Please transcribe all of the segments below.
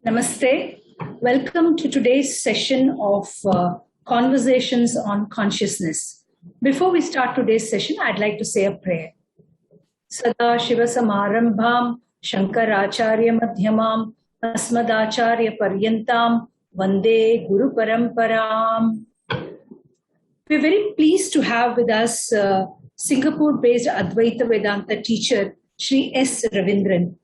Namaste. Welcome to today's session of Conversations on Consciousness. Before we start today's session, I'd like to say a prayer. Sada Shiva Samarambham Shankaracharya Madhyamam Asmadacharya Paryantam Vande Guru Paramparam. We're very pleased to have with us Singapore-based Advaita Vedanta teacher, Sri S Ravenderan.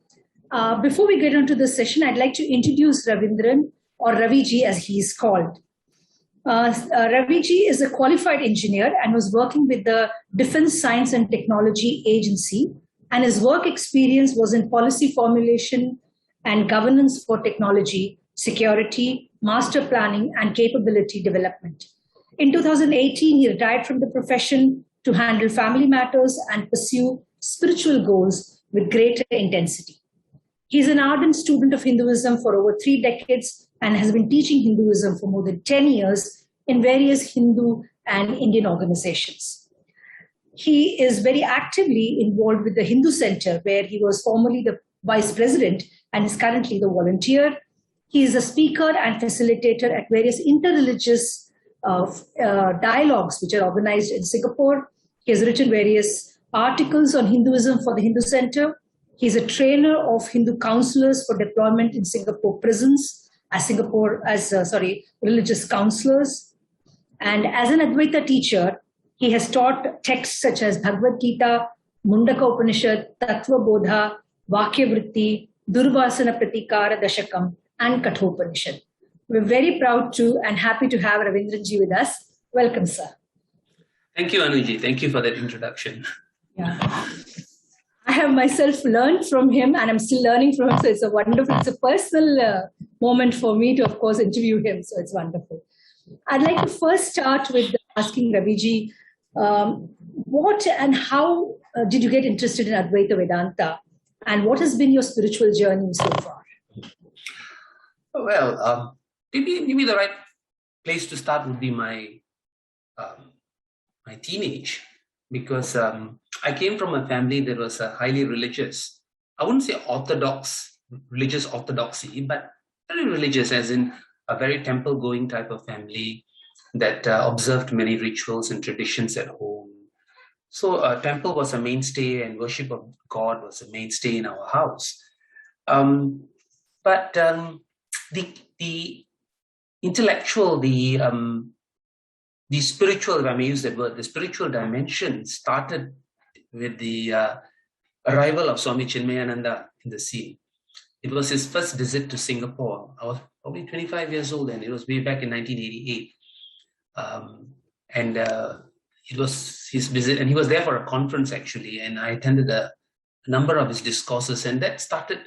Before we get into the session, I'd like to introduce Ravenderan, or Ravi ji as he is called. Ravi ji is a qualified engineer and was working with the Defense Science and Technology Agency, and his work experience was in policy formulation and governance for technology, security, master planning, and capability development. In 2018, he retired from the profession to handle family matters and pursue spiritual goals with greater intensity. He is an ardent student of Hinduism for over 3 decades and has been teaching Hinduism for more than 10 years in various Hindu and Indian organizations. He is very actively involved with the Hindu Center, where he was formerly the vice president and is currently the volunteer. He is a speaker and facilitator at various interreligious dialogues which are organized in Singapore. He has written various articles on Hinduism for the Hindu Center. He's a trainer of Hindu counselors for deployment in Singapore prisons as religious counselors. And as an Advaita teacher, he has taught texts such as Bhagavad Gita, Mundaka Upanishad, Tattva Bodha, Vakya Vritti, Durvasana Pratikara Dashakam, and Kathopanishad. We're very proud to and happy to have Ravenderan ji with us. Welcome, sir. Thank you, Anuji. Thank you for that introduction. Yeah. I have myself learned from him and I'm still learning from him. So it's a personal moment for me to, of course, interview him. So it's wonderful. I'd like to first start with asking Raviji, what and how did you get interested in Advaita Vedanta? And what has been your spiritual journey so far? Well, maybe the right place to start would be my teenage, because I came from a family that was highly religious. I wouldn't say religious orthodoxy, but very religious, as in a very temple-going type of family that observed many rituals and traditions at home. So temple was a mainstay and worship of God was a mainstay in our house. But the intellectual, the spiritual, if I may use that word, the spiritual dimension started with the arrival of Swami Chinmayananda in the scene. It was his first visit to Singapore. I was probably 25 years old and it was way back in 1988. It was his visit, and he was there for a conference actually, and I attended a number of his discourses, and that started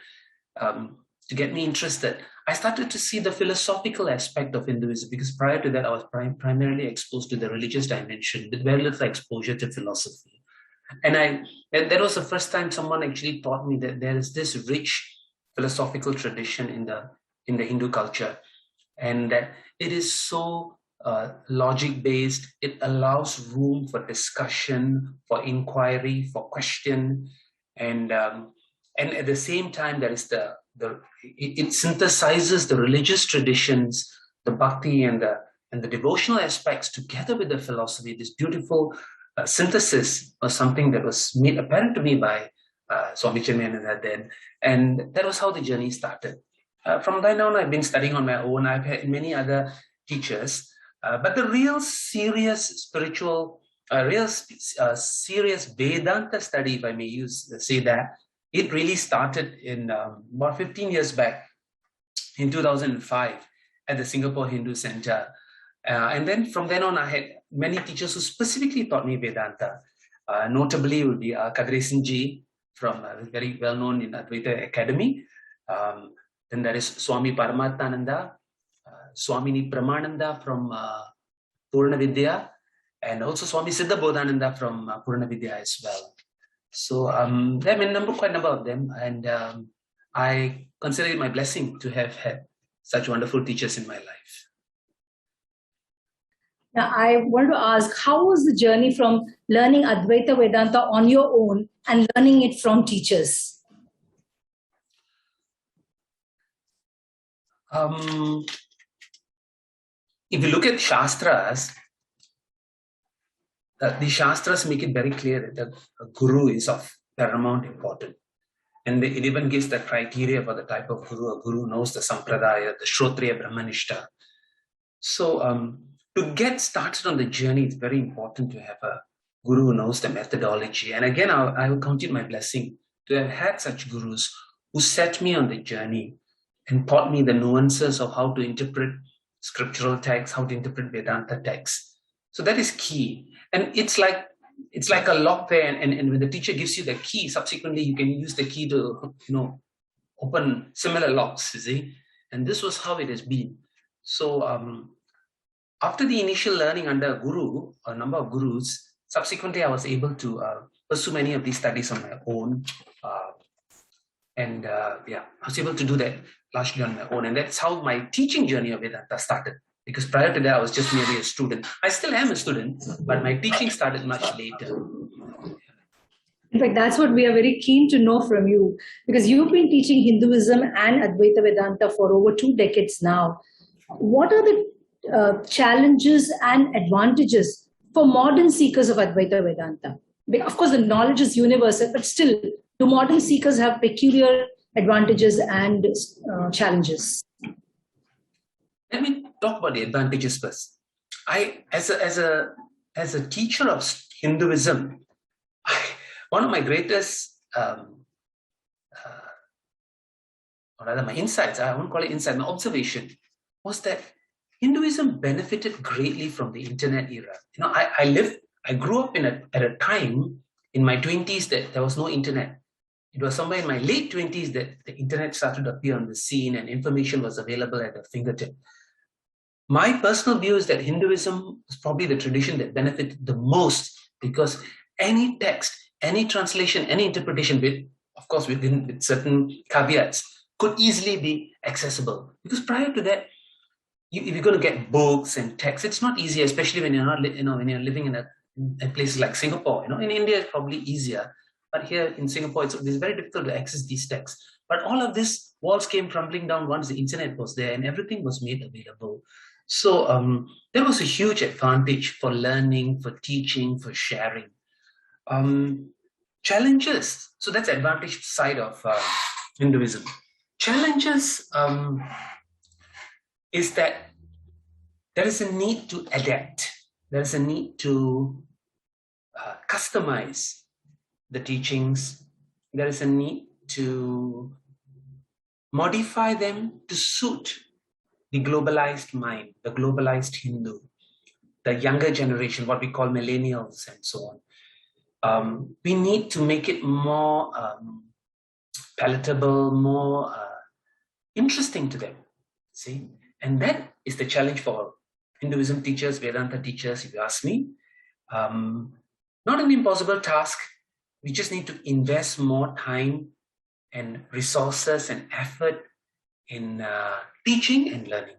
to get me interested. I started to see the philosophical aspect of Hinduism, because prior to that, I was primarily exposed to the religious dimension with very little exposure to philosophy. And that was the first time someone actually taught me that there is this rich philosophical tradition in the Hindu culture, and that it is so logic-based. It allows room for discussion, for inquiry, for question, and at the same time, there is it synthesizes the religious traditions, the bhakti and the devotional aspects together with the philosophy. This beautiful synthesis was something that was made apparent to me by Swami Chinmayananda then, and that was how the journey started. From then on, I've been studying on my own. I've had many other teachers, but the real serious spiritual, serious Vedanta study, if I may say that, it really started in about 15 years back, in 2005, at the Singapore Hindu Center. And then from then on, I had many teachers who specifically taught me Vedanta. Notably would be Kadresan ji, from very well known in Advaita Academy. Then there is Swami Paramatmananda, Swamini Pramananda from Purna Vidya, and also Swami Siddha Bodhananda from Purna Vidya as well. So there are quite a number of them, and I consider it my blessing to have had such wonderful teachers in my life. Now, I want to ask, how was the journey from learning Advaita Vedanta on your own and learning it from teachers? If you look at Shastras, the Shastras make it very clear that a guru is of paramount importance. And it even gives the criteria for the type of guru. A guru knows the Sampradaya, the Shrotriya Brahmanishta. So to get started on the journey, it's very important to have a guru who knows the methodology. And again, I will count it my blessing to have had such gurus who set me on the journey and taught me the nuances of how to interpret scriptural texts, how to interpret Vedanta texts. So that is key. And it's like a lock there, and when the teacher gives you the key, subsequently you can use the key to open similar locks, you see. And this was how it has been. So after the initial learning under a guru, a number of gurus, subsequently I was able to pursue many of these studies on my own. I was able to do that largely on my own. And that's how my teaching journey of Vedanta started. Because prior to that, I was just merely a student. I still am a student, but my teaching started much later. In fact, that's what we are very keen to know from you, because you've been teaching Hinduism and Advaita Vedanta for over 2 decades now. What are the challenges and advantages for modern seekers of Advaita Vedanta? Of course, the knowledge is universal, but still, do modern seekers have peculiar advantages and challenges? Let me talk about the advantages first. As a teacher of Hinduism, one of my greatest, or rather my insights, I won't call it insight, my observation was that Hinduism benefited greatly from the internet era. I grew up at a time in my 20s that there was no internet. It was somewhere in my late 20s that the internet started to appear on the scene and information was available at the fingertip. My personal view is that Hinduism is probably the tradition that benefited the most, because any text, any translation, any interpretation, with certain caveats, could easily be accessible. Because prior to that, if you're going to get books and texts, it's not easy, especially when you're not, when you're living in places like Singapore. In India, it's probably easier, but here in Singapore, it's very difficult to access these texts. But all of this walls came crumbling down once the internet was there, and everything was made available. So there was a huge advantage for learning, for teaching, for sharing. Challenges. So that's the advantage side of Hinduism. Challenges is that there is a need to adapt. There is a need to customize the teachings. There is a need to modify them to suit the globalized mind, the globalized Hindu, the younger generation, what we call millennials and so on. We need to make it more palatable, more interesting to them, see? And that is the challenge for Hinduism teachers, Vedanta teachers, if you ask me. Not an impossible task. We just need to invest more time and resources and effort in teaching and learning.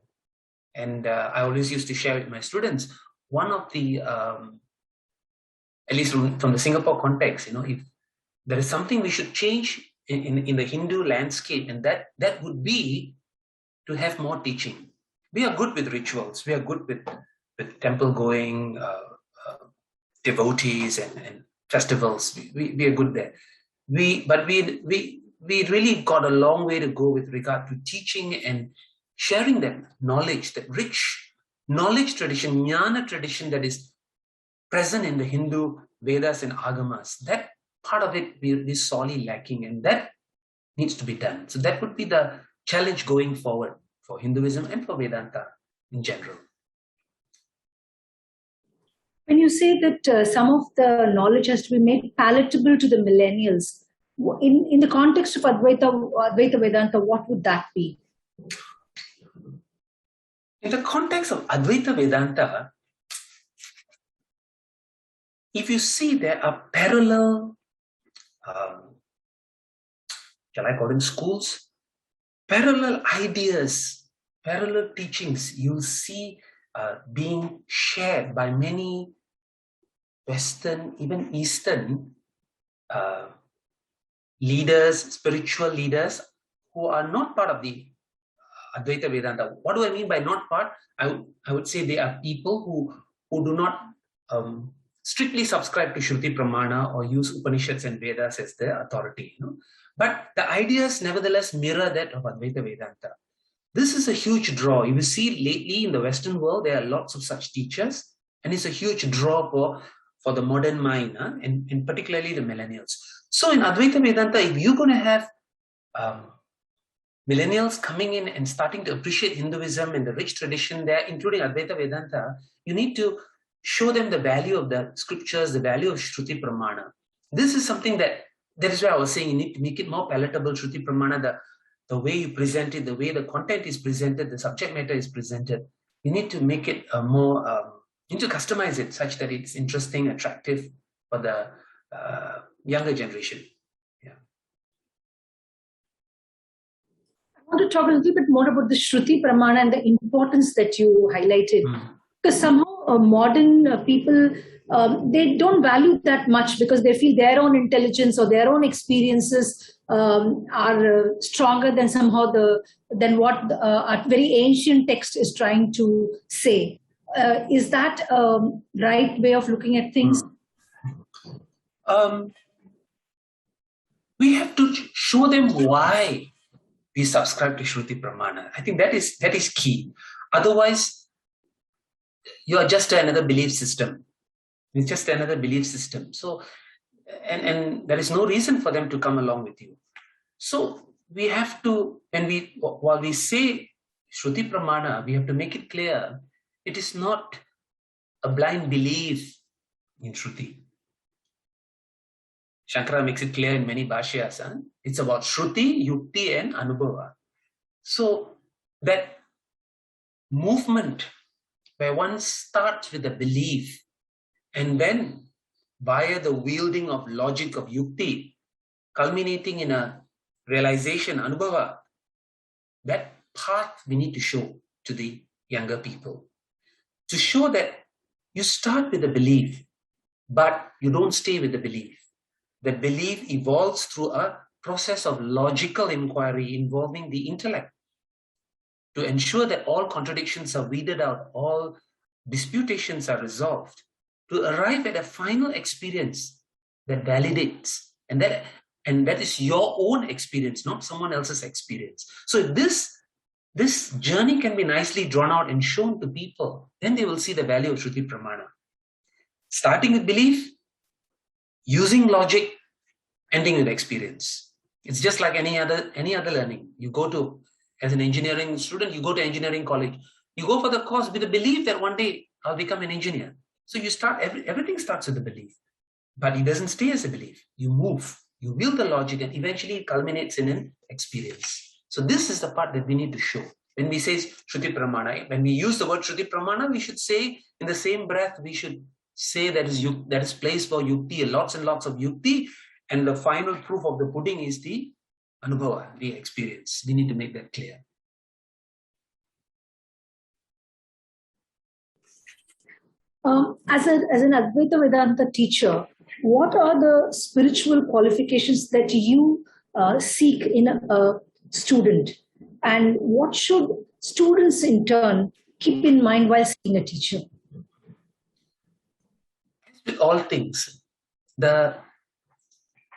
And I always used to share with my students, one of the, at least from the Singapore context, if there is something we should change in the Hindu landscape, and that would be to have more teaching. We are good with rituals. We are good with temple going, devotees and festivals. We are good there. But we really got a long way to go with regard to teaching and sharing that knowledge, that rich knowledge tradition, jnana tradition that is present in the Hindu Vedas and Agamas. That part of it is sorely lacking, and that needs to be done. So that would be the challenge going forward for Hinduism and for Vedanta in general. When you say that some of the knowledge has to be made palatable to the millennials, in the context of Advaita Vedanta, what would that be? In the context of Advaita Vedanta, if you see there are parallel, shall I call them schools? Parallel ideas, parallel teachings you'll see being shared by many Western, even Eastern leaders, spiritual leaders who are not part of the Advaita Vedanta. What do I mean by not part? I would say they are people who do not strictly subscribe to Shruti Pramana or use Upanishads and Vedas as their authority. But the ideas nevertheless mirror that of Advaita Vedanta. This is a huge draw. You will see lately in the Western world, there are lots of such teachers, and it's a huge draw for the modern mind, and particularly the millennials. So in Advaita Vedanta, if you're going to have millennials coming in and starting to appreciate Hinduism and the rich tradition there, including Advaita Vedanta, you need to show them the value of the scriptures, the value of Shruti Pramana. This is something that is why I was saying you need to make it more palatable, Shruti Pramana, the way you present it, the way the content is presented, the subject matter is presented. You need to make it more, you need to customize it such that it's interesting, attractive for the younger generation. Yeah. I want to talk a little bit more about the Shruti Pramana and the importance that you highlighted. Because somehow modern people, they don't value that much because they feel their own intelligence or their own experiences are stronger than than what a very ancient text is trying to say. Is that a right way of looking at things? We have to show them why we subscribe to Shruti Pramana. I think that is key. Otherwise, you are just another belief system. It's just another belief system. So, and there is no reason for them to come along with you. So we have to, while we say Shruti Pramana, we have to make it clear, it is not a blind belief in Shruti. Shankara makes it clear in many bhashyas. It's about Shruti, Yukti and Anubhava. So that movement where one starts with a belief and then via the wielding of logic of Yukti, culminating in a realization, Anubhava, that path we need to show to the younger people. To show that you start with a belief, but you don't stay with the belief. The belief evolves through a process of logical inquiry involving the intellect to ensure that all contradictions are weeded out, all disputations are resolved, to arrive at a final experience that validates, and that is your own experience, not someone else's experience. So if this journey can be nicely drawn out and shown to people, then they will see the value of Shruti Pramana. Starting with belief, using logic, ending with experience. It's just like any other learning. You go to, as an engineering student, you go to engineering college. You go for the course with the belief that one day I'll become an engineer. So you start, everything starts with a belief, but it doesn't stay as a belief. You move, you wield the logic, and eventually it culminates in an experience. So this is the part that we need to show. When we say Shruti Pramana, when we use the word Shruti Pramana, we should say in the same breath, we should say that is place for Yukti, lots and lots of Yukti, and the final proof of the pudding is the Anubhava, the experience. We need to make that clear. As an Advaita Vedanta teacher, what are the spiritual qualifications that you seek in a student? And what should students in turn keep in mind while seeing a teacher? With all things,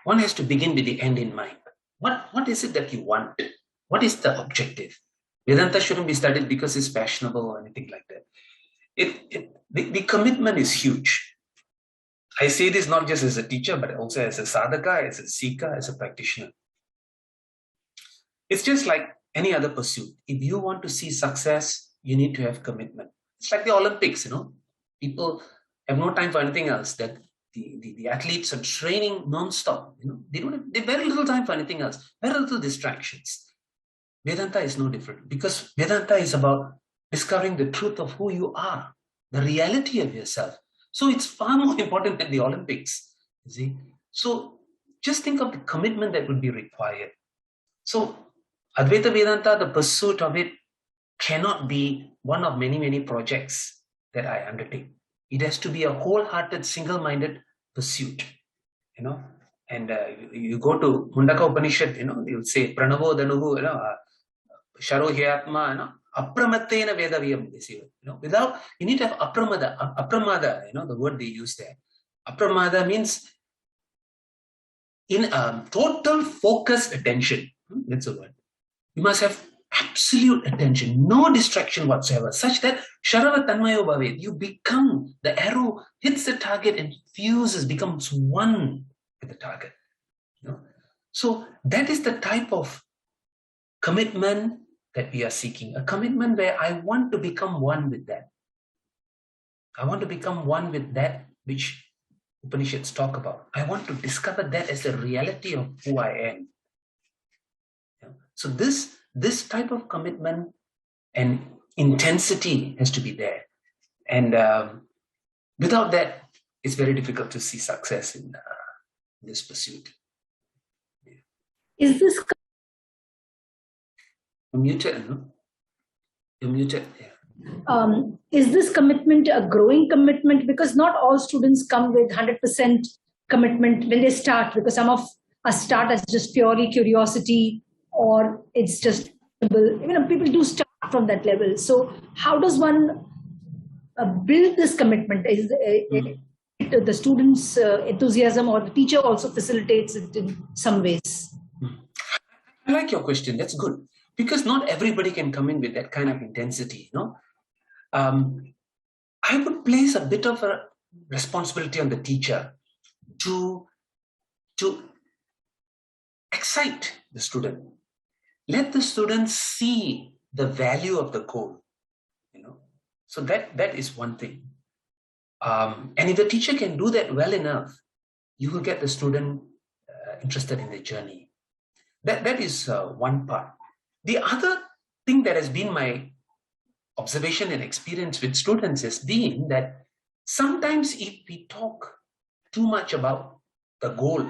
one has to begin with the end in mind. What is it that you want? What is the objective? Vedanta shouldn't be studied because it's fashionable or anything like that. The commitment is huge. I say this not just as a teacher, but also as a sadhaka, as a seeker, as a practitioner. It's just like any other pursuit. If you want to see success, you need to have commitment. It's like the Olympics, People have no time for anything else. That the athletes are training non-stop. They have very little time for anything else. Very little distractions. Vedanta is no different, because Vedanta is about discovering the truth of who you are, the reality of yourself. So it's far more important than the Olympics. You see? So just think of the commitment that would be required. So Advaita Vedanta, the pursuit of it cannot be one of many, many projects that I undertake. It has to be a wholehearted, single-minded pursuit, And you go to Mundaka Upanishad, you'll say Pranavo Dhanuvu, Sharo Hyatma, Apramatena Vedaviyam, they say. Without, you need to have apramada, the word they use there. Apramada means in total focused attention. That's the word. You must have absolute attention, no distraction whatsoever, such that Sharava Tanmayo Bhavet, you become, the arrow hits the target and fuses, becomes one with the target. So that is the type of commitment that we are seeking, a commitment where I want to become one with that. I want to become one with that which Upanishads talk about. I want to discover that as the reality of who I am. So this type of commitment and intensity has to be there. And without that, it's very difficult to see success in this pursuit. Is this You're muted, no? You're muted. Yeah. Is this commitment a growing commitment? Because not all students come with 100% commitment when they start, because some of us start as just purely curiosity, or it's just, people do start from that level. So how does one build this commitment? Is the student's enthusiasm, or the teacher also facilitates it in some ways? I like your question. That's good. Because not everybody can come in with that kind of intensity, I would place a bit of a responsibility on the teacher to excite the student. Let the student see the value of the goal, So that is one thing. And if the teacher can do that well enough, you will get the student interested in the journey. That is one part. The other thing that has been my observation and experience with students has been that sometimes if we talk too much about the goal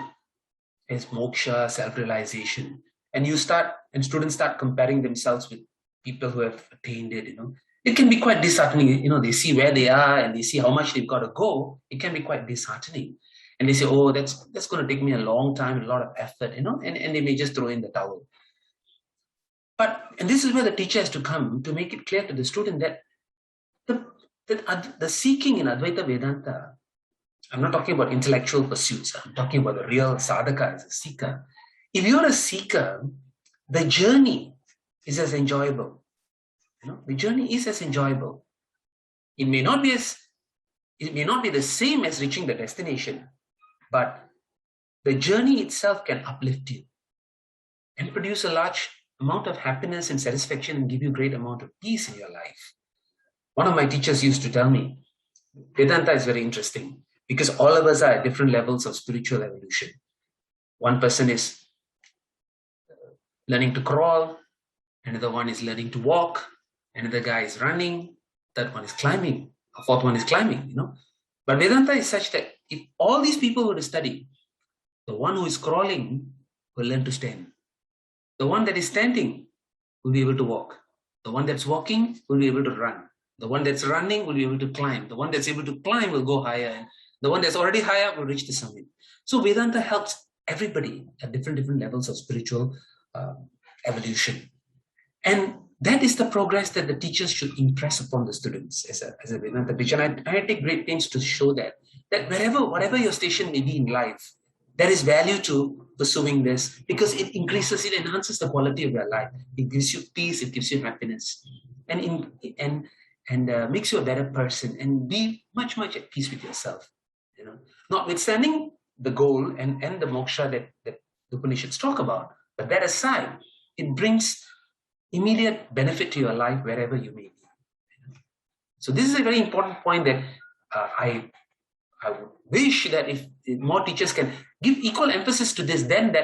as moksha, self-realization, and students start comparing themselves with people who have attained it, it can be quite disheartening. They see where they are and they see how much they've got to go. It can be quite disheartening. And they say, oh, that's going to take me a long time, a lot of effort, and they may just throw in the towel. And this is where the teacher has to come to make it clear to the student that the seeking in Advaita Vedanta, I'm not talking about intellectual pursuits, I'm talking about the real sadhaka as a seeker. If you're a seeker, the journey is as enjoyable. The journey is as enjoyable. It may not be the same as reaching the destination, but the journey itself can uplift you and produce a large amount of happiness and satisfaction and give you a great amount of peace in your life. One of my teachers used to tell me, Vedanta is very interesting because all of us are at different levels of spiritual evolution. One person is learning to crawl, another one is learning to walk, another guy is running, third one is climbing, a fourth one is climbing, But Vedanta is such that if all these people were to study, the one who is crawling will learn to stand. The one that is standing will be able to walk. The one that's walking will be able to run. The one that's running will be able to climb. The one that's able to climb will go higher. And the one that's already high up will reach the summit. So Vedanta helps everybody at different levels of spiritual evolution. And that is the progress that the teachers should impress upon the students as a Vedanta teacher. And I take great pains to show that whatever your station may be in life, there is value to pursuing this because it enhances the quality of your life. It gives you peace, it gives you happiness, and makes you a better person and be much at peace with yourself. Notwithstanding the goal and the moksha that the Upanishads talk about, but that aside, it brings immediate benefit to your life wherever you may be. So this is a very important point that I would wish that if more teachers can give equal emphasis to this, then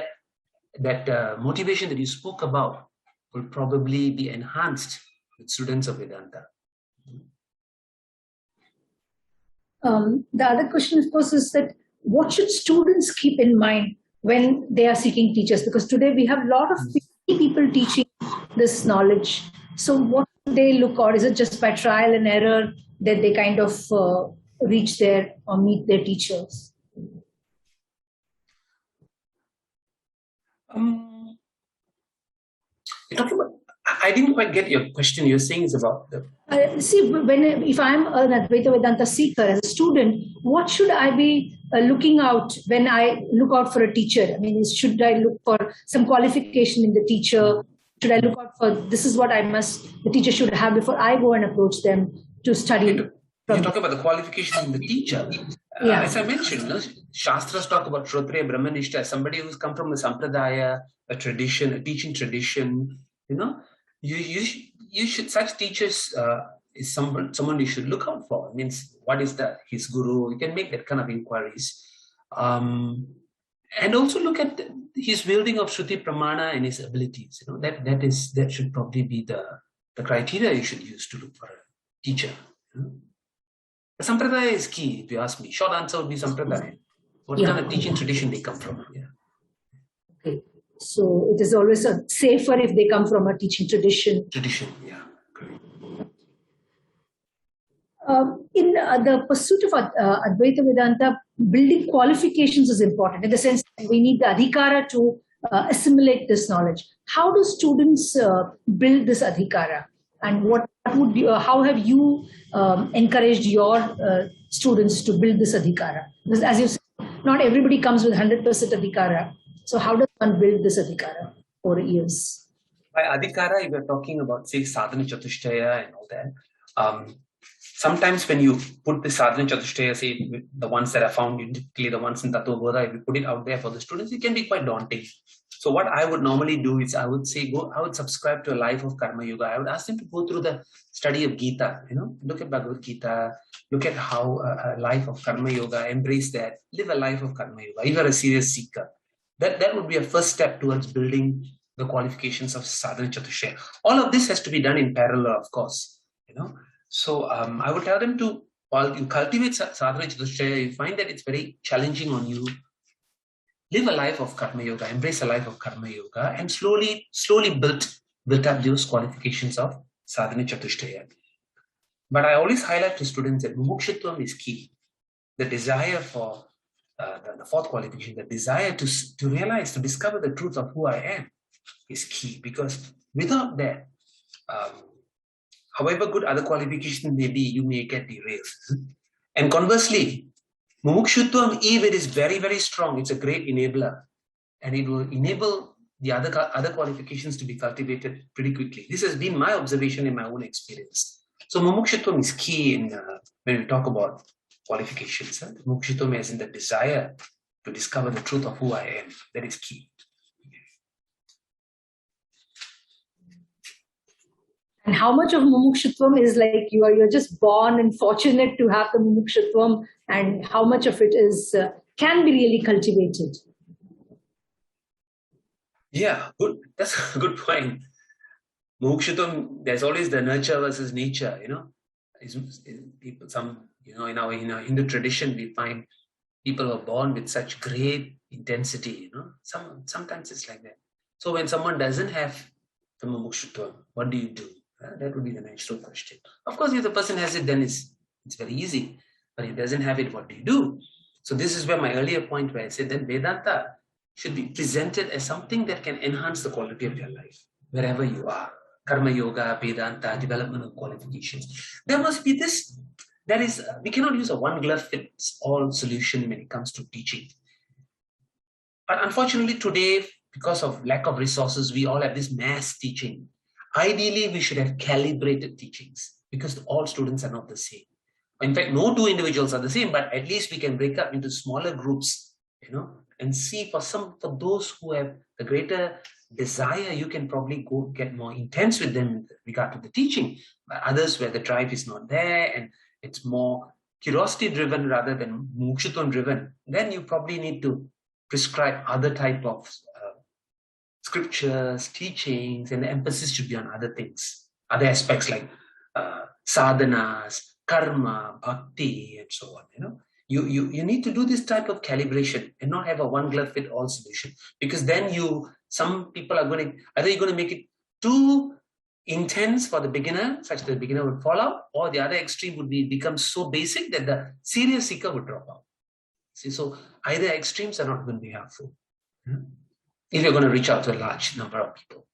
that motivation that you spoke about will probably be enhanced with students of Vedanta. The other question, of course, is that what should students keep in mind when they are seeking teachers? Because today we have a lot of people teaching this knowledge. So what do they look, or is it just by trial and error that they kind of reach there or meet their teachers? I didn't quite get your question. You're saying is about the... if I'm an Advaita Vedanta seeker as a student, what should I be looking out when I look out for a teacher? I mean, should I look for some qualification in the teacher? Should I look out for, this is what the teacher should have before I go and approach them to study? You're talking about the qualifications in the teacher. As I mentioned, Shastras talk about Shrotriya Brahmanishta as somebody who's come from a sampradaya, a tradition, a teaching tradition. You should, such teachers is someone you should look out for. It means, what is his guru? You can make that kind of inquiries. And also look at his wielding of Shruti Pramana and his abilities. That should probably be the criteria you should use to look for a teacher. The Sampradaya is key, if you ask me. Short answer would be Sampradaya. What kind of teaching tradition they come from. Okay. So it is always safer if they come from a teaching tradition. In the pursuit of Advaita Vedanta, building qualifications is important in the sense that we need the adhikara to assimilate this knowledge. How do students build this adhikara? And how have you encouraged your students to build this adhikara? Because as you said, not everybody comes with 100% adhikara. So how does one build this adhikara over years? By adhikara, if you're talking about, say, sadhana chatushtaya and all that, sometimes when you put the sadhana chatushtaya, say, the ones that are found, typically the ones in Tattva Bodha, if you put it out there for the students, it can be quite daunting. So what I would normally do is I would subscribe to a life of Karma Yoga. I would ask them to go through the study of Gita, look at Bhagavad Gita, look at how a life of Karma Yoga, embrace that, live a life of Karma Yoga. If you're a serious seeker, that would be a first step towards building the qualifications of sadhana chatushtaya. All of this has to be done in parallel, of course, So I would tell them to, while you cultivate sadhana chatushtaya, you find that it's very challenging on you. Live a life of Karma Yoga, embrace a life of Karma Yoga, and slowly build up those qualifications of sadhana chatushtaya. But I always highlight to students that mumukshutvam is key. The desire for the fourth qualification, the desire to realize, to discover the truth of who I am is key, because without that, however good other qualifications may be, you may get derailed. And conversely, mumukshutvam, if it is very, very strong, it's a great enabler, and it will enable the other qualifications to be cultivated pretty quickly. This has been my observation in my own experience. So mumukshutvam is key in when we talk about qualifications. Mumukshutvam is in the desire to discover the truth of who I am. That is key. And how much of mumukshutvam is like you're just born and fortunate to have the mumukshutvam, and how much of it is can be really cultivated? Yeah, good. That's a good point. Mumukshutvam, there's always the nurture versus nature. People, in our Hindu tradition, we find people are born with such great intensity. Sometimes it's like that. So when someone doesn't have the mumukshutvam, what do you do? That would be the natural question. Of course, if the person has it, then it's very easy. But if he doesn't have it, what do you do? So this is where my earlier point where I said that Vedanta should be presented as something that can enhance the quality of your life, wherever you are. Karma Yoga, Vedanta, development of qualifications. There must be this. We cannot use a one-glove-fits-all solution when it comes to teaching. But unfortunately today, because of lack of resources, we all have this mass teaching. Ideally, we should have calibrated teachings, because all students are not the same. In fact, no two individuals are the same, but at least we can break up into smaller groups, and see for those who have the greater desire, you can probably go get more intense with them with regard to the teaching. But others where the drive is not there and it's more curiosity driven rather than mukshutvam driven, then you probably need to prescribe other type of scriptures, teachings, and the emphasis should be on other things, other aspects like sadhanas, karma, bhakti, and so on. You need to do this type of calibration and not have a one-glove-fit-all solution, because then some people are either you're going to make it too intense for the beginner, such that the beginner would fall out, or the other extreme would become so basic that the serious seeker would drop out. See, so either extremes are not going to be helpful if you're going to reach out to a large number of people.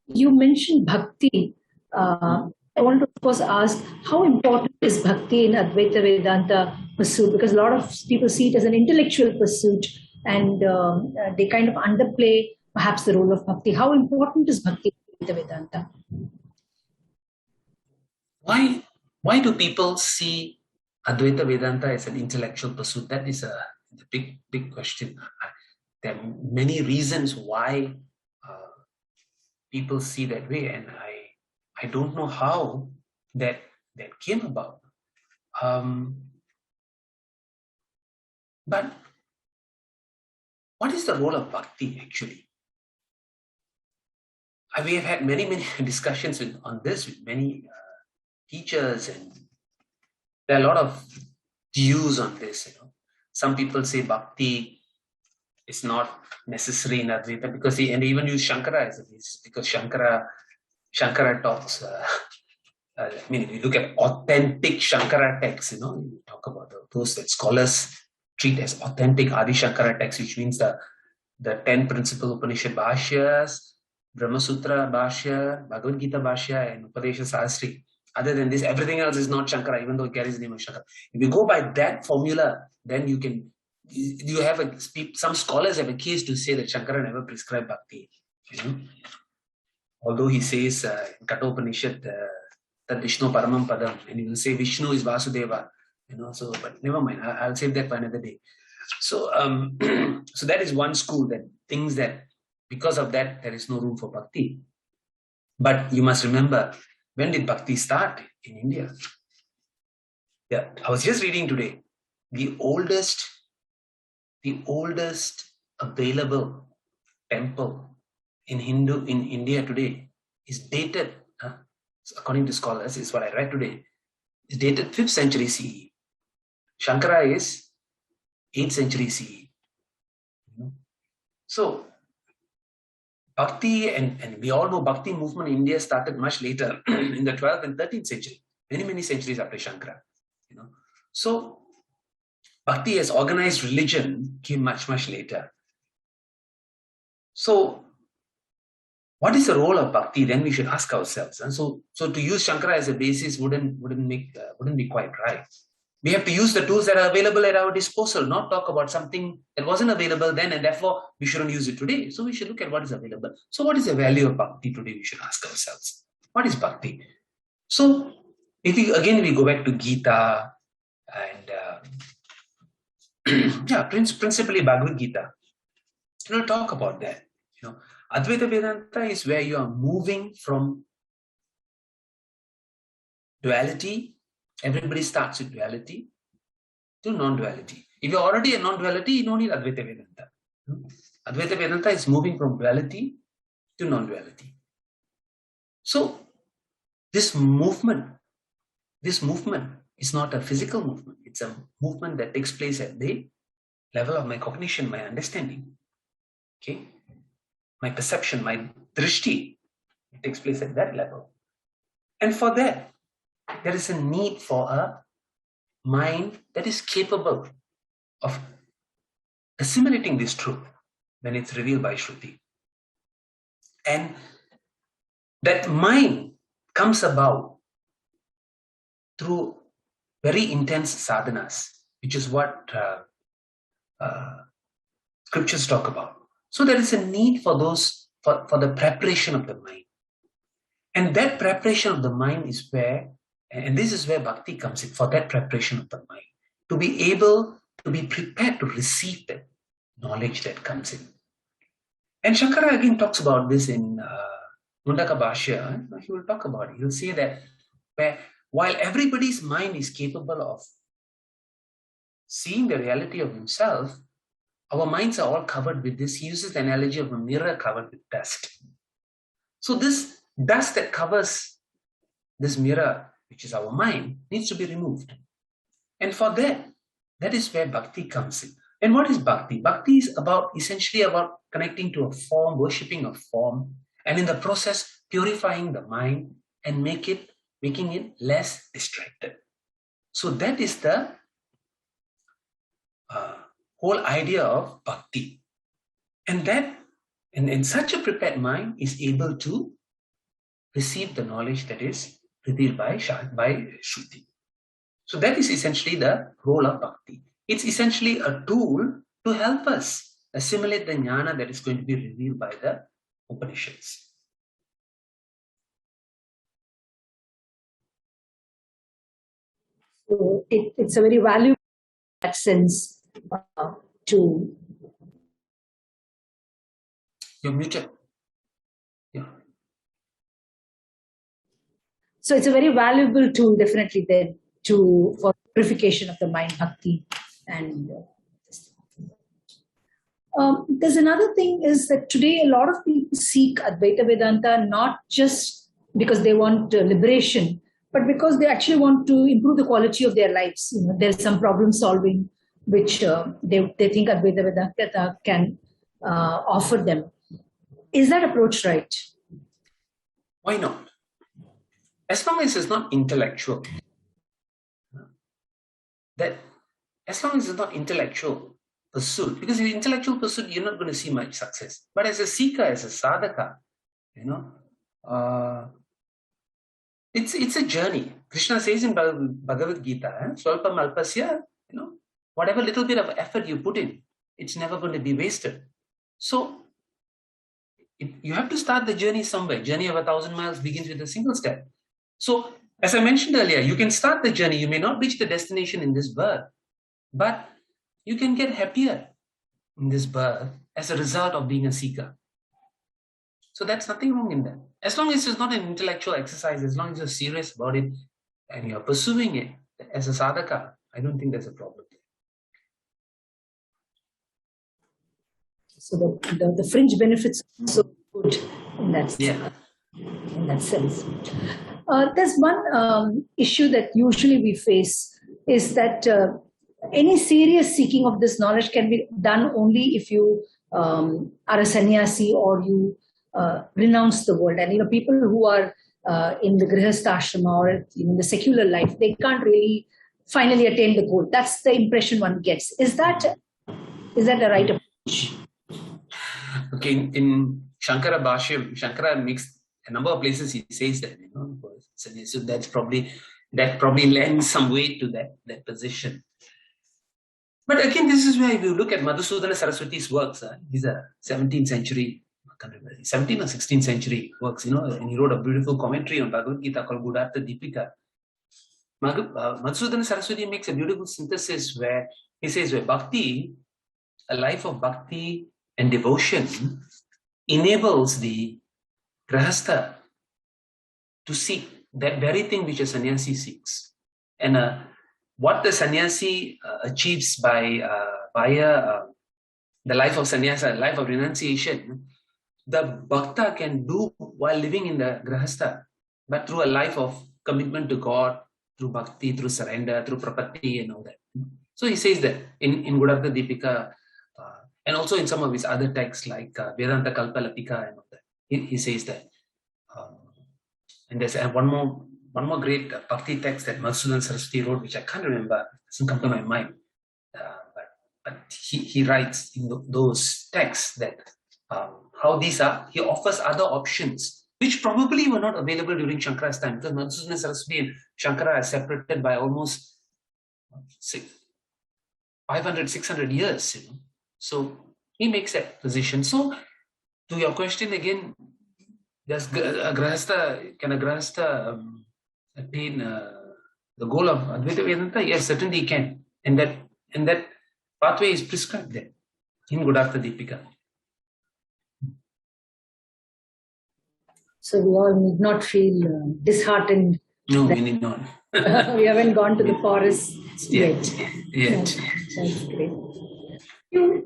You mentioned bhakti. I want to, of course, ask how important is bhakti in Advaita Vedanta pursuit? Because a lot of people see it as an intellectual pursuit, and they kind of underplay perhaps the role of bhakti. How important is bhakti in Advaita Vedanta? Why do people see Advaita Vedanta as an intellectual pursuit? That is a big question. There are many reasons why people see that way, and I don't know how that came about. But what is the role of bhakti actually? We have had many discussions on this with many teachers, and there are a lot of views on this. Some people say bhakti is not necessary in Advaita because and even use Shankara as a basis, because Shankara talks. If you look at authentic Shankara texts, you talk about those that scholars treat as authentic Adi Shankara texts, which means the 10 principal Upanishad Bhashyas, Brahma Sutra Bhashya, Bhagavad Gita Bhashya, and Upadesha Sahasri. Other than this, everything else is not Shankara, even though it carries the name of Shankara. If you go by that formula, then you have some scholars have a case to say that Shankara never prescribed bhakti. Although he says in Kathopanishad that Vishnu Paramam Padam, and he will say Vishnu is Vasudeva. But never mind. I'll save that for another day. So, so that is one school that thinks that because of that there is no room for bhakti. But you must remember, when did bhakti start in India? Yeah, I was just reading today. The oldest available temple in India today is dated, according to scholars, is what I read today, is dated 5th century CE. Shankara is 8th century CE. So bhakti, and we all know bhakti movement in India started much later in the 12th and 13th century, many centuries after Shankara. So bhakti as organized religion came much later. So what is the role of bhakti? Then we should ask ourselves. And so to use Shankara as a basis wouldn't be quite right. We have to use the tools that are available at our disposal, not talk about something that wasn't available then, and therefore we shouldn't use it today. So we should look at what is available. So what is the value of bhakti today? We should ask ourselves. What is bhakti? So if we go back to Gita and principally Bhagavad Gita, talk about that. Advaita Vedanta is where you are moving from duality. Everybody starts with duality to non-duality. If you're already a non-duality, you don't need Advaita Vedanta. Advaita Vedanta is moving from duality to non-duality. So this movement is not a physical movement. It's a movement that takes place at the level of my cognition, my understanding. Okay? My perception, my drishti, it takes place at that level. And for that, there is a need for a mind that is capable of assimilating this truth when it's revealed by Shruti. And that mind comes about through very intense sadhanas, which is what scriptures talk about. So there is a need for those, for the preparation of the mind. And that preparation of the mind is where, and this is where bhakti comes in, for that preparation of the mind, to be able to be prepared to receive that knowledge that comes in. And Shankara again talks about this in Mundaka Bhashya. He will talk about it. He'll say that while everybody's mind is capable of seeing the reality of himself, our minds are all covered with this. He uses the analogy of a mirror covered with dust. So this dust that covers this mirror, which is our mind, needs to be removed. And for that is where bhakti comes in. And what is bhakti? Bhakti is essentially about connecting to a form, worshipping a form, and in the process, purifying the mind and making it less distracted. So that is the whole idea of bhakti. And that, and such a prepared mind is able to receive the knowledge that is revealed by Shruti. So that is essentially the role of bhakti. It's essentially a tool to help us assimilate the jnana that is going to be revealed by the Upanishads. So it's a very valuable in that sense to. You're muted. Yeah. So it's a very valuable tool, definitely, then for purification of the mind, bhakti, and. There's another thing is that today a lot of people seek Advaita Vedanta not just because they want liberation, but because they actually want to improve the quality of their lives. There's some problem solving which they think Advaita Vedanta can offer them. Is that approach right? Why not? As long as it's not intellectual. As long as it's not intellectual pursuit, because in intellectual pursuit, you're not going to see much success. But as a seeker, as a sadhaka, it's a journey. Krishna says in Bhagavad Gita, Swalpam Alpasya, whatever little bit of effort you put in, it's never going to be wasted. So you have to start the journey somewhere. Journey of 1,000 miles begins with a single step. So as I mentioned earlier, you can start the journey. You may not reach the destination in this birth, but you can get happier in this birth as a result of being a seeker. So that's nothing wrong in that. As long as it's not an intellectual exercise, as long as you're serious about it and you're pursuing it as a sadhaka, I don't think there's a problem. So the fringe benefits are so good in that sense. Yeah. In that sense. There's one issue that usually we face is that any serious seeking of this knowledge can be done only if you are a sannyasi or you renounce the world. And people who are in the grihastha ashrama or in the secular life, they can't really finally attain the goal. That's the impression one gets. Is that a right approach? Okay, in Shankara Bhashyam, Shankara makes a number of places he says that, so that probably lends some weight to that position. But again, this is where if you look at Madhusudana Saraswati's works, these are 17th century, 17th or 16th century works, and he wrote a beautiful commentary on Bhagavad Gita called Gudartha Deepika. Madhusudana Saraswati makes a beautiful synthesis where he says, where bhakti, a life of bhakti and devotion, enables the grahastha to seek that very thing which a sannyasi seeks. And what the sannyasi achieves via the life of sannyasa, life of renunciation, the bhakta can do while living in the grahastha, but through a life of commitment to God, through bhakti, through surrender, through prapatti and all that. So he says that in Gudartha Deepika, and also in some of his other texts like Vedanta Kalpalapika and all that, he says that. And there's one more great bhakti text that Madhusudana Saraswati wrote, which I can't remember, it doesn't come to my mind. But he writes in those texts that how these are, he offers other options, which probably were not available during Shankara's time, because Madhusudana Saraswati and Shankara are separated by almost 500, 600 years. So he makes that position. So to your question again, can a grahastha attain the goal of Advaita Vedanta? Yes, certainly he can. And that pathway is prescribed there in Gudartha Deepika. So we all need not feel disheartened. No, we need not. We haven't gone to the forest yet. That's great. In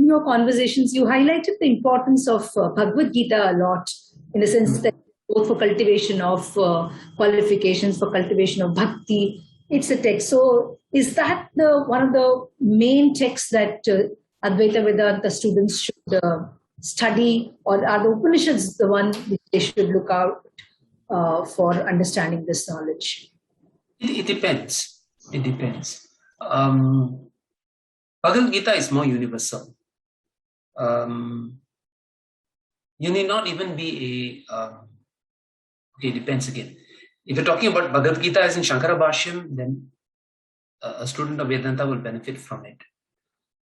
your conversations, you highlighted the importance of Bhagavad Gita a lot, in the sense that both for cultivation of qualifications, for cultivation of bhakti, it's a text. So is that one of the main texts that Advaita Vedanta students should study, or are the Upanishads the one which they should look out for understanding this knowledge? It depends. It depends. Bhagavad Gita is more universal. You need not even be Okay, it depends again. If you're talking about Bhagavad Gita as in Shankara Bhashyam, then a student of Vedanta will benefit from it.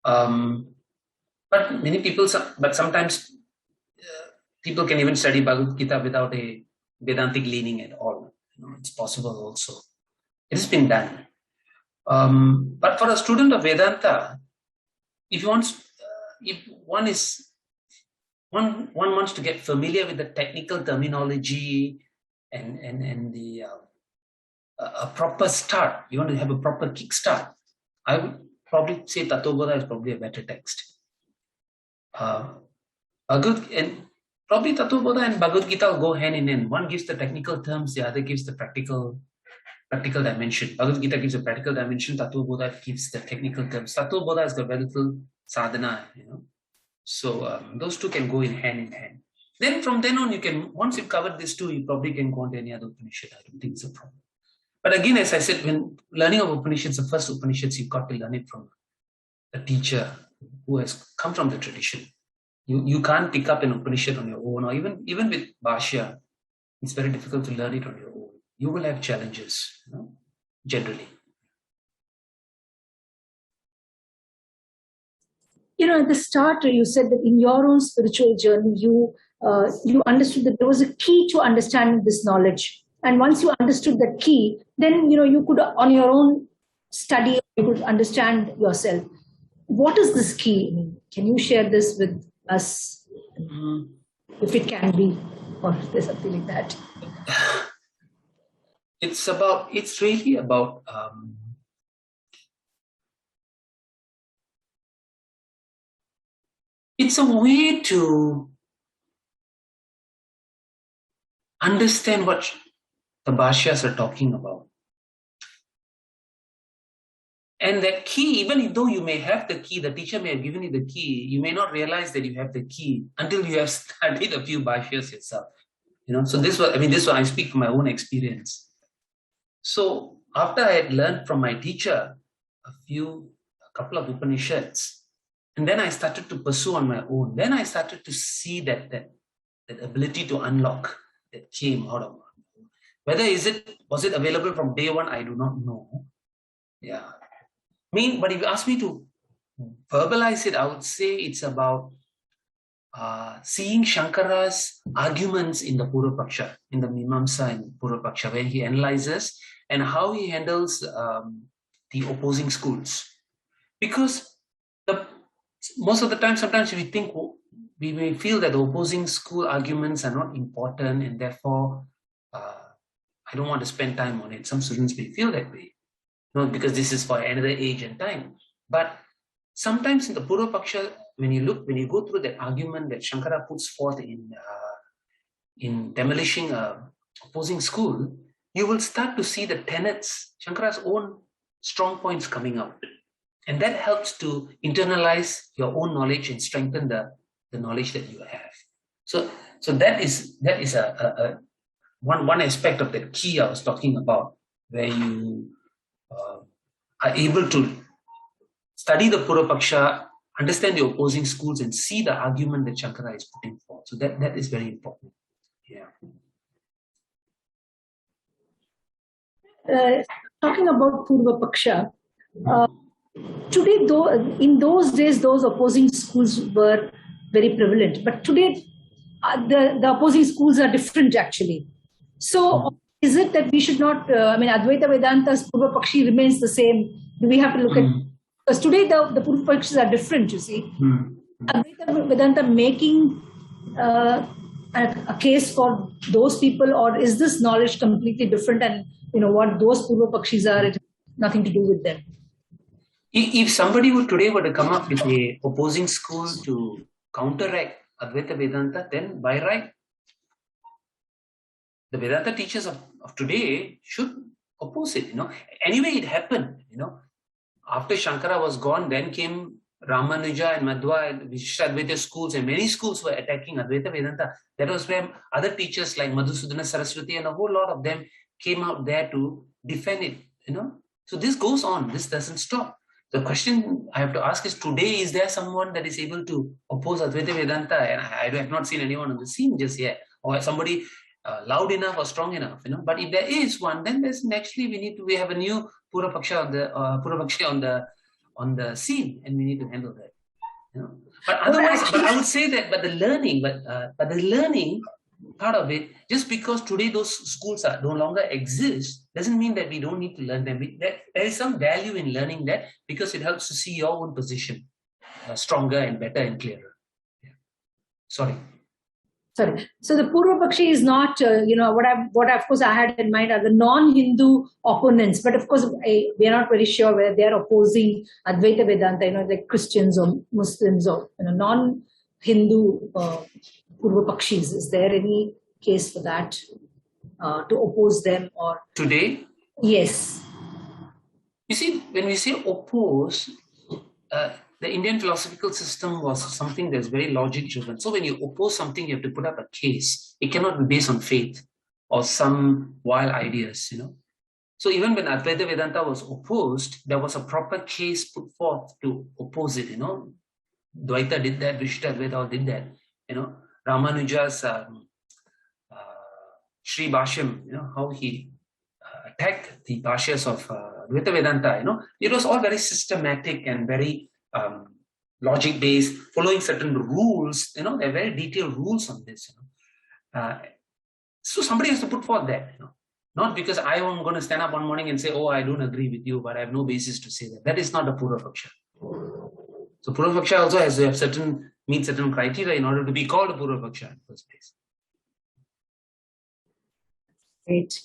But many people, but sometimes people can even study Bhagavad Gita without a Vedantic leaning at all. It's possible also. It has been done. But for a student of Vedanta, if one wants to get familiar with the technical terminology and the a proper start, you want to have a proper kickstart, I would probably say Tattvabodha is probably a better text. And probably Tattvabodha and Bhagavad Gita will go hand in hand. One gives the technical terms, the other gives the practical dimension. Bhagavad Gita gives a practical dimension, Tattvabodha gives the technical terms. Tattvabodha has got very little sadhana, So those two can go in hand. Then from then on, once you've covered these two, you probably can go on to any other Upanishad. I don't think it's a problem. But again, as I said, when learning of Upanishads, the first Upanishads, you've got to learn it from a teacher who has come from the tradition. You can't pick up an Upanishad on your own, or even with Bhashya, it's very difficult to learn it on your own. You will have challenges, generally. At the start, you said that in your own spiritual journey, you understood that there was a key to understanding this knowledge. And once you understood that key, then, you could, on your own study, you could understand yourself. What is this key? Can you share this with us? If it can be, or if there's something like that. It's really about it's a way to understand what the Bhashyas are talking about. And that key, even though you may have the key, the teacher may have given you the key, you may not realize that you have the key until you have studied a few Bhashyas yourself. So this was I speak from my own experience. So after I had learned from my teacher a couple of Upanishads, and then I started to pursue on my own, then I started to see that ability to unlock that came out of me. Whether was it available from day one, I do not know. Yeah. But if you ask me to verbalize it, I would say it's about seeing Shankara's arguments in the Purva-paksha, in the Mimamsa and Purva-paksha, where he analyzes and how he handles the opposing schools. Because most of the time, sometimes we may feel that the opposing school arguments are not important, and therefore I don't want to spend time on it. Some students may feel that way. Because this is for another age and time. But sometimes in the Purva-paksha, when you go through that argument that Shankara puts forth in demolishing a opposing school, you will start to see the tenets, Shankara's own strong points coming out. And that helps to internalize your own knowledge and strengthen the knowledge that you have. So that is one aspect of the key I was talking about, where you are able to study the Purva-paksha, understand the opposing schools, and see the argument that Shankara is putting forth. So that is very important. Yeah. Talking about Purva-paksha, today, though, in those days, those opposing schools were very prevalent. But today, the opposing schools are different, actually. So is it that we should not, Advaita Vedanta's Purva-pakshi remains the same? Do we have to look at, because today the Purva-pakshis are different, you see. Advaita Vedanta making a case for those people, or is this knowledge completely different, and what those Purva-pakshis are, it has nothing to do with them? If somebody today were to come up with a opposing school to counteract Advaita Vedanta, then by right, the Vedanta teachers of today should oppose it. Anyway, it happened. After Shankara was gone, then came Ramanuja and Madhva and Vishishtadvaita schools, and many schools were attacking Advaita Vedanta. That was where other teachers like Madhusudana Saraswati and a whole lot of them came out there to defend it. So this goes on. This doesn't stop. The question I have to ask is, today, is there someone that is able to oppose Advaita Vedanta? And I have not seen anyone on the scene just yet. Or somebody loud enough or strong enough, But if there is one, then there's actually we have a new Purapaksha on the scene, and we need to handle that. But otherwise, but I would say that, but the learning part of it, just because today those schools no longer exist, doesn't mean that we don't need to learn them. There is some value in learning that, because it helps to see your own position stronger and better and clearer. Yeah. Sorry. So the Purva-Pakshi is not, what of course I had in mind are the non-Hindu opponents, but of course we are not very sure whether they are opposing Advaita Vedanta, like Christians or Muslims or non-Hindu Purva-Pakshis. Is there any case for that to oppose them or today? Yes. You see, when we say oppose, the Indian philosophical system was something that's very logic driven. So when you oppose something, you have to put up a case. It cannot be based on faith or some wild ideas, So even when Advaita Vedanta was opposed, there was a proper case put forth to oppose it, Dvaita did that, Vishishtadvaita all did that, Ramanuja's Sri Bhashyam, how he attacked the Bhashyas of Advaita Vedanta, it was all very systematic and very logic-based, following certain rules. There are very detailed rules on this. So somebody has to put forth that. Not because I am going to stand up one morning and say, "Oh, I don't agree with you," but I have no basis to say that. That is not a Purva-Paksha. So Purva-Paksha also has to have meet certain criteria in order to be called a Purva-Paksha in the first place. Great.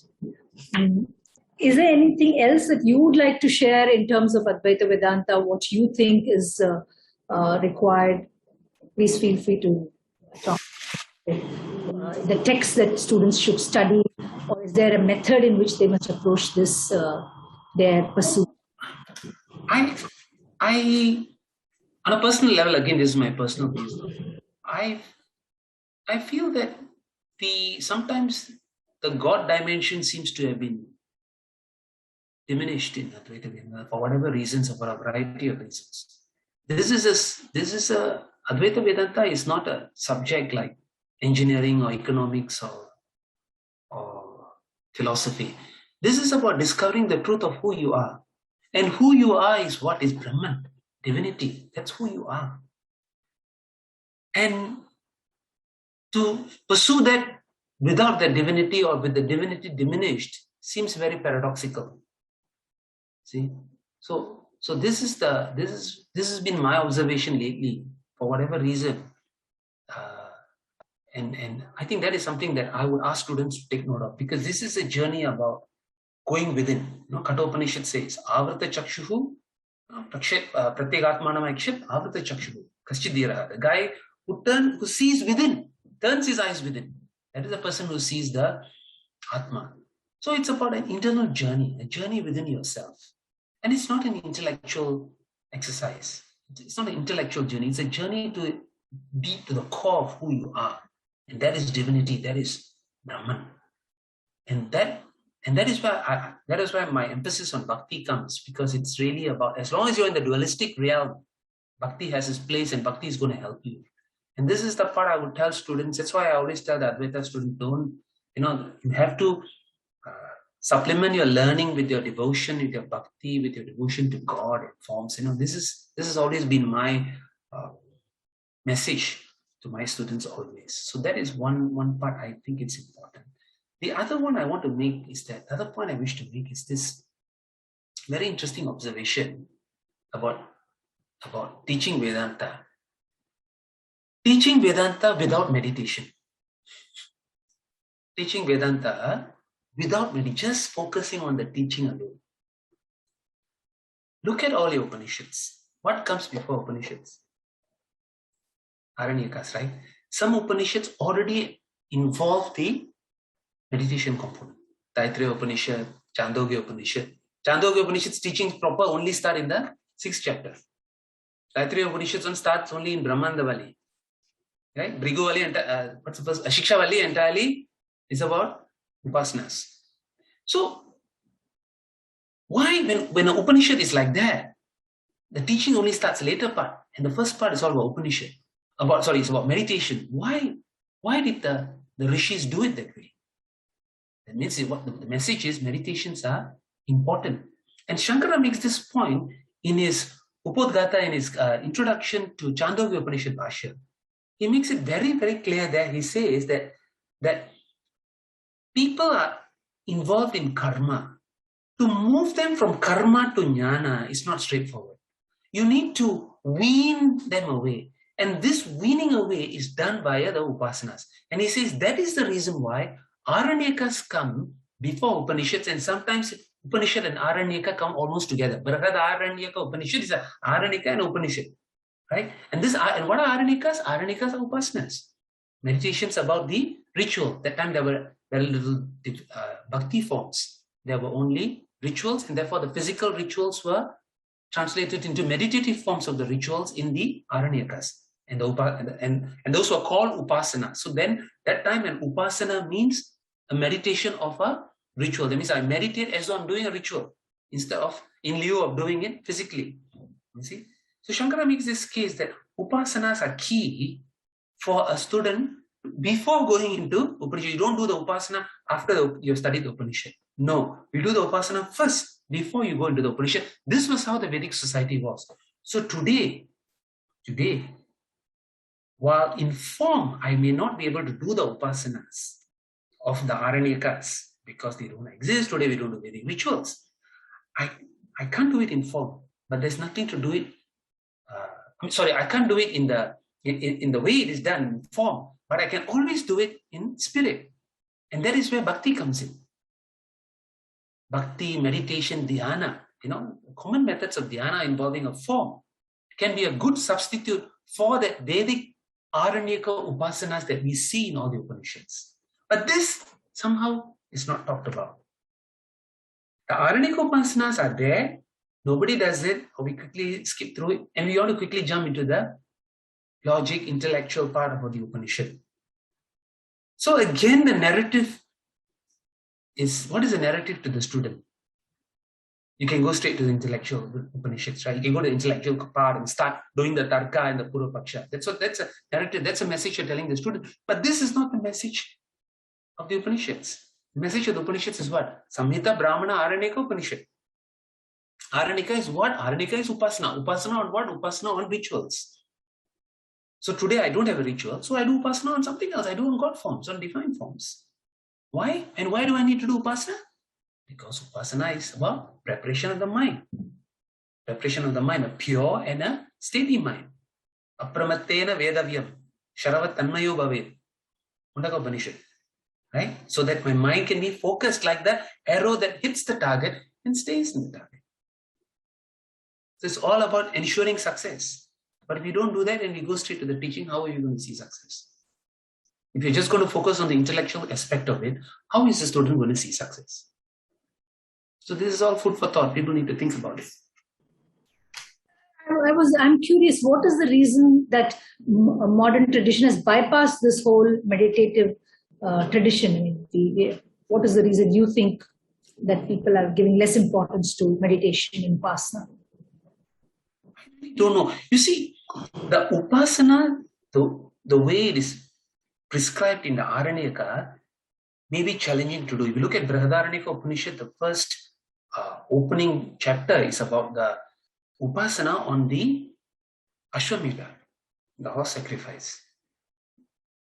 Is there anything else that you would like to share in terms of Advaita Vedanta, what you think is required? Please feel free to talk. The text that students should study, or is there a method in which they must approach this, their pursuit? I, on a personal level, again, this is my personal view. I feel that sometimes the God dimension seems to have been diminished in Advaita Vedanta for whatever reasons, or for a variety of reasons. Advaita Vedanta is not a subject like engineering or economics or philosophy. This is about discovering the truth of who you are. And who you are is what is Brahman, divinity. That's who you are. And to pursue that without the divinity or with the divinity diminished seems very paradoxical. See, so this has been my observation lately for whatever reason, and I think that is something that I would ask students to take note of, because this is a journey about going within. Kathopanishad says, "Avrata chakshuhu, pratyegatmanam akshat, avrata chakshuhu." Kaschidira, the guy who sees within, turns his eyes within. That is the person who sees the Atma. So it's about an internal journey, a journey within yourself. And it's not an intellectual exercise. It's not an intellectual journey. It's a journey to be to the core of who you are. And that is divinity. That is Brahman. And that is why my emphasis on bhakti comes, because it's really about, as long as you're in the dualistic realm, bhakti has its place and bhakti is going to help you. And this is the part I would tell students. That's why I always tell the Advaita students, you have to supplement your learning with your devotion, with your bhakti, with your devotion to God and forms. This has always been my message to my students always. So that is one part I think it's important. The other one I want to make is that, the other point I wish to make is this very interesting observation about teaching Vedanta. Teaching Vedanta without meditation. Teaching Vedanta without just focusing on the teaching alone. Look at all your Upanishads. What comes before Upanishads? Aranyakas, right? Some Upanishads already involve the meditation component. Taittiriya Upanishad, Chandogya Upanishad. Chandogya Upanishad's teachings proper only start in the 6th chapter. Taittiriya Upanishad starts only in Brahmandavali. Right? Bhriguvali and Shikshavali entirely is about Upasanas. So, why when an Upanishad is like that, the teaching only starts later part, and the first part is all about Upanishad. It's about meditation. Why did the rishis do it that way? That means what the message is, meditations are important. And Shankara makes this point in his Upodgata, in his introduction to Chandogya Upanishad Bhashya. He makes it very, very clear there. He says that people are involved in karma. To move them from karma to jnana is not straightforward. You need to wean them away. And this weaning away is done via the upasanas. And he says that is the reason why Aranyakas come before Upanishads, and sometimes Upanishad and Aranyaka come almost together. Brahad Aranyaka Upanishad is a Aranyaka and Upanishad. Right? And what are Aranyakas? Aranyakas are upasanas. Meditations about the ritual. That time there were very little bhakti forms. There were only rituals, and therefore the physical rituals were translated into meditative forms of the rituals in the Aranyakas. And those were called upasana. So then that time an upasana means a meditation of a ritual. That means I meditate as though I'm doing a ritual instead of in lieu of doing it physically. You see? So Shankara makes this case that upasanas are key for a student before going into Upanishad. You don't do the upasana after you've studied the Upanishad. No, you do the upasana first before you go into the Upanishad. This was how the Vedic society was. So today, while in form, I may not be able to do the upasanas of the Aranyakas because they don't exist. Today, we don't do Vedic rituals. I can't do it in form, but there's nothing to do it. I can't do it in the way it is done in form, but I can always do it in spirit. And that is where bhakti comes in. Bhakti, meditation, dhyana, common methods of dhyana involving a form can be a good substitute for the Vedic Aranyaka upasanas that we see in all the Upanishads. But this somehow is not talked about. The Aranyaka upasanas are there. Nobody does it, or we quickly skip through it, and we want to quickly jump into the logic, intellectual part of the Upanishad. So again, the narrative is, what is the narrative to the student? You can go straight to the intellectual Upanishads, right? You can go to the intellectual part and start doing the Tarka and the Purva-paksha. That's a narrative, that's a message you're telling the student. But this is not the message of the Upanishads. The message of the Upanishads is what? Samhita, Brahmana, Aranyaka, Upanishad. Aranyaka is what? Aranyaka is upasana. Upasana on what? Upasana on rituals. So today I don't have a ritual, so I do upasana on something else. I do on God forms, on divine forms. Why? And why do I need to do upasana? Because upasana is about preparation of the mind. Preparation of the mind, a pure and a steady mind. Apramattena vedavyam, sharavat tanmayo bhavet. Mundaka Upanishad. Right? So that my mind can be focused like the arrow that hits the target and stays in the target. So it's all about ensuring success. But if you don't do that and we go straight to the teaching, how are you going to see success? If you're just going to focus on the intellectual aspect of it, how is the student going to see success? So this is all food for thought. People need to think about it. I'm curious, what is the reason that modern tradition has bypassed this whole meditative tradition? What is the reason you think that people are giving less importance to meditation in Upasana? I don't know. You see, the Upasana, the way it is prescribed in the Aranyaka may be challenging to do. If you look at Brihadaranyaka Upanishad, the first opening chapter is about the Upasana on the Ashwamedha, the horse sacrifice.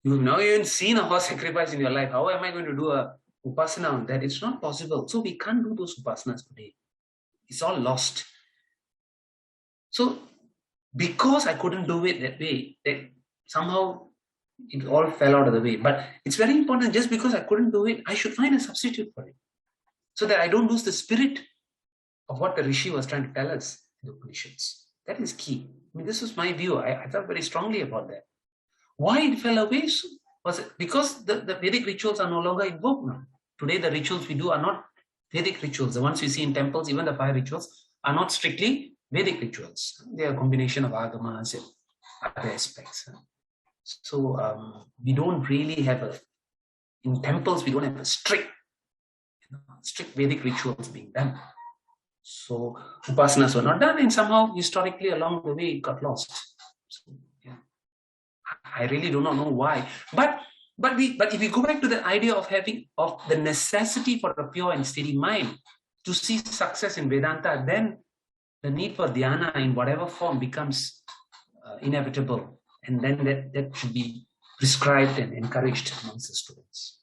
You've now even seen a horse sacrifice in your life. How am I going to do a Upasana on that? It's not possible. So we can't do those Upasanas today. It's all lost. So because I couldn't do it that way, that somehow it all fell out of the way. But it's very important, just because I couldn't do it, I should find a substitute for it, so that I don't lose the spirit of what the Rishi was trying to tell us in the Upanishads. That is key. I mean, this was my view. I felt very strongly about that. Why it fell away? Was it because the Vedic rituals are no longer in vogue now? Today, the rituals we do are not Vedic rituals. The ones we see in temples, even the fire rituals, are not strictly Vedic rituals. They are a combination of agamas and other aspects. So we don't really have in temples, we don't have a strict Vedic rituals being done. So upasanas were not done, and somehow historically along the way it got lost. So, yeah. I really do not know why. But But if we go back to the idea of the necessity for a pure and steady mind to see success in Vedanta, then the need for dhyana in whatever form becomes inevitable, and then that should be prescribed and encouraged amongst the students.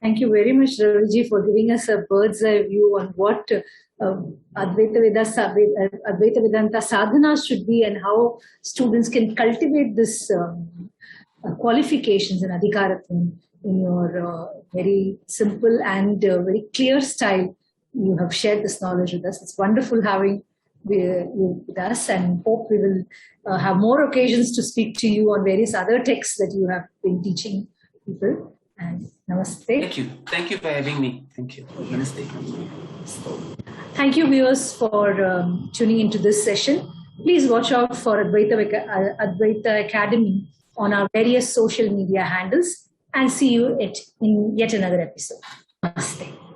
Thank you very much, Raviji, for giving us a bird's eye view on what Advaita Vedanta sadhana should be and how students can cultivate this qualifications and adhikaratvam in your very simple and very clear style. You have shared this knowledge with us. It's wonderful having you with us, and hope we will have more occasions to speak to you on various other texts that you have been teaching people. And namaste. Thank you for having me. Thank you. Namaste. Thank you, viewers, for tuning into this session. Please watch out for Advaita Academy on our various social media handles, and see you in yet another episode. Namaste.